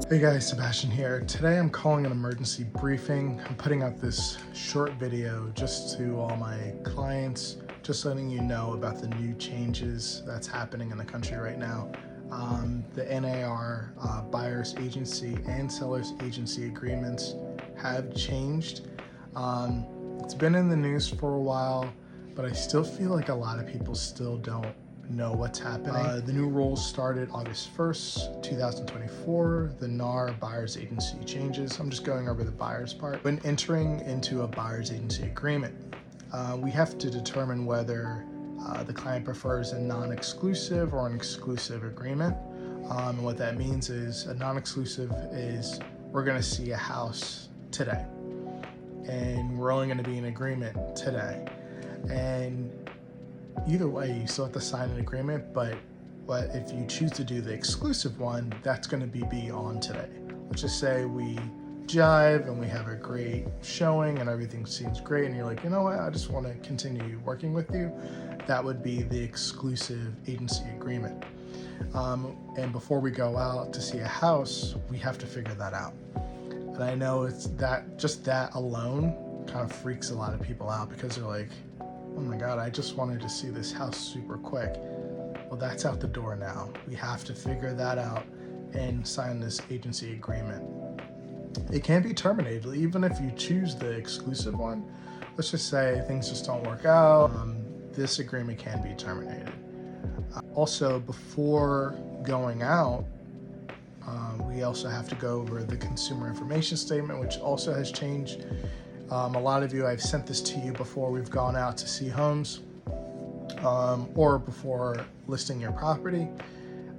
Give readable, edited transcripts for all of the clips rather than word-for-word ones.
Hey guys, Sebastian here. Today I'm calling an emergency briefing. I'm putting out this short video just to all my clients, just letting you know about the new changes that's happening in the country right now. The NAR buyer's agency and seller's agency agreements have changed. It's been in the news for a while, but I still feel like a lot of people still don't know what's happening. The new rules started August 1st, 2024, the NAR buyer's agency changes. I'm just going over the buyer's part. When entering into a buyer's agency agreement, we have to determine whether the client prefers a non-exclusive or an exclusive agreement. And what that means is a non-exclusive is we're gonna see a house today and we're only gonna be in agreement today. And either way, you still have to sign an agreement, but if you choose to do the exclusive one, that's going to be beyond today. Let's just say we jive and we have a great showing and everything seems great and you're like, you know what, I just want to continue working with you. That would be the exclusive agency agreement. And before we go out to see a house, we have to figure that out. And I know it's just that alone kind of freaks a lot of people out because they're like, oh my God, I just wanted to see this house super quick. Well, that's out the door now. We have to figure that out and sign this agency agreement. It can be terminated, even if you choose the exclusive one. Let's just say things just don't work out. This agreement can be terminated. Also, before going out, we also have to go over the consumer information statement, which also has changed. A lot of you, I've sent this to you before we've gone out to see homes or before listing your property.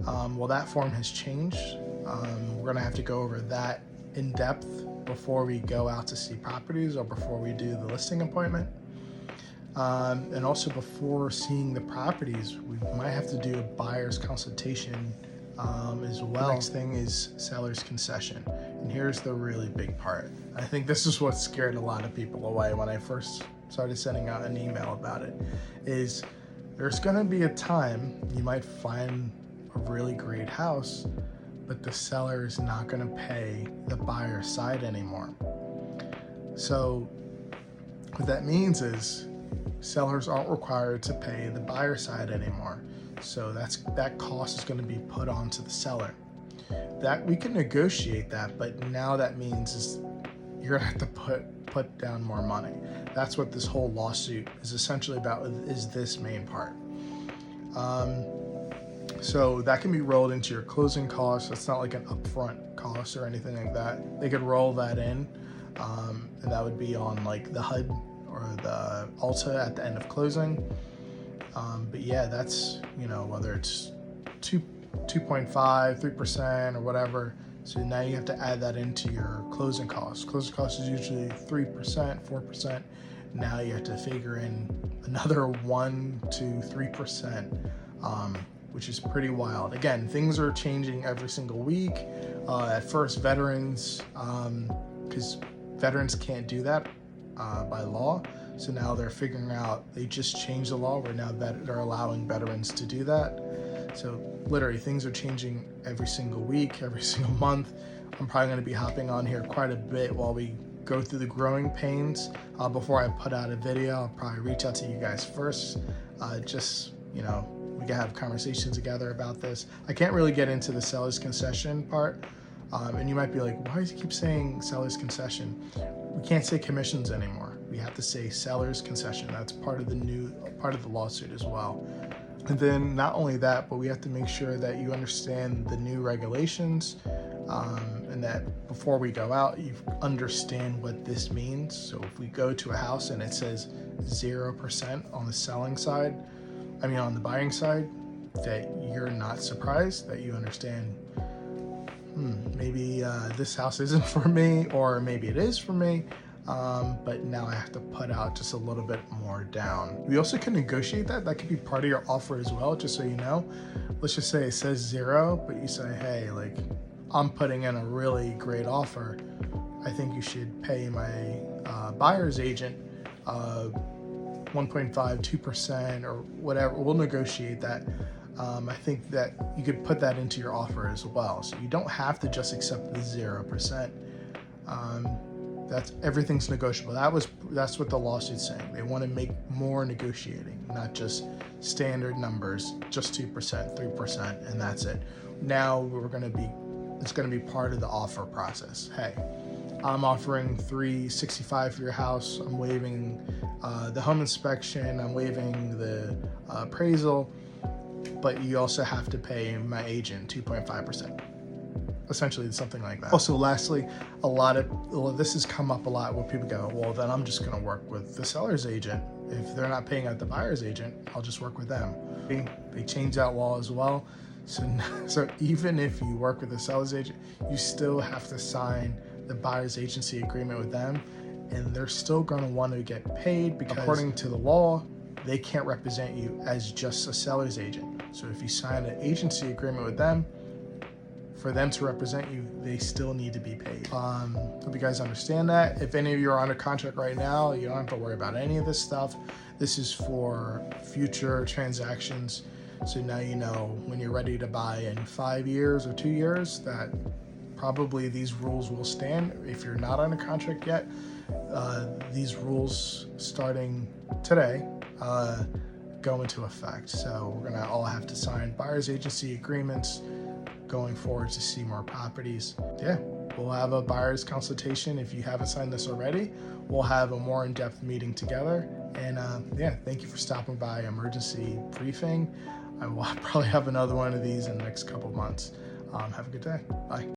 Well, that form has changed. We're gonna have to go over that in depth before we go out to see properties or before we do the listing appointment. And also before seeing the properties, we might have to do a buyer's consultation as well. The next thing is seller's concession. And here's the really big part. I think this is what scared a lot of people away when I first started sending out an email about it, is there's gonna be a time you might find a really great house, but the seller is not gonna pay the buyer's side anymore. So what that means is sellers aren't required to pay the buyer side anymore. So that cost is going to be put onto the seller. That we can negotiate that, but now that means is you're gonna have to put down more money. That's what this whole lawsuit is essentially about, is this main part. So that can be rolled into your closing costs. It's not like an upfront cost or anything like that. They could roll that in, and that would be on like the HUD or the Alta at the end of closing. But yeah, that's, you know, whether it's 2.5, 3% or whatever. So now you have to add that into your closing costs. Closing costs is usually 3%, 4%. Now you have to figure in another 1 to 3%, which is pretty wild. Again, things are changing every single week. At first, veterans, because veterans can't do that by law. So now they're figuring out, they just changed the law where now they're allowing veterans to do that. So literally things are changing every single week, every single month. I'm probably gonna be hopping on here quite a bit while we go through the growing pains. Before I put out a video, I'll probably reach out to you guys first. Just, you know, we can have conversations together about this. I can't really get into the seller's concession part. And you might be like, why does he keep saying seller's concession? We can't say commissions anymore. We have to say seller's concession. That's part of the lawsuit as well. And then not only that, but we have to make sure that you understand the new regulations, and that before we go out, you understand what this means. So if we go to a house and it says 0% on the selling side, on the buying side, that you're not surprised, that you understand, maybe this house isn't for me, or maybe it is for me, but now I have to put out just a little bit more down. We also can negotiate that. That could be part of your offer as well, just so you know. Let's just say it says 0, but you say, hey, like, I'm putting in a really great offer. I think you should pay my buyer's agent 1.5, 2% or whatever. We'll negotiate that. I think that you could put that into your offer as well. So you don't have to just accept the 0%. That's everything's negotiable. That's what the lawsuit's saying. They want to make more negotiating, not just standard numbers, just 2%, 3%, and that's it. Now it's going to be part of the offer process. Hey, I'm offering $365 for your house. I'm waiving the home inspection. I'm waiving the appraisal, but you also have to pay my agent 2.5%. Essentially something like that. Also, lastly, this has come up a lot where people go, well, then I'm just going to work with the seller's agent. If they're not paying out the buyer's agent, I'll just work with them. They changed that law as well. So even if you work with the seller's agent, you still have to sign the buyer's agency agreement with them, and they're still going to want to get paid because according to the law, they can't represent you as just a seller's agent. So if you sign an agency agreement with them, for them to represent you, they still need to be paid. Hope you guys understand that. If any of you are under contract right now, you don't have to worry about any of this stuff. This is for future transactions. So now you know when you're ready to buy in 5 years or 2 years that probably these rules will stand. If you're not under contract yet, these rules starting today go into effect. So we're gonna all have to sign buyer's agency agreements going forward to see more properties. Yeah, we'll have a buyer's consultation. If you haven't signed this already, we'll have a more in-depth meeting together. And yeah, thank you for stopping by Emergency Briefing. I will probably have another one of these in the next couple of months. Have a good day. Bye.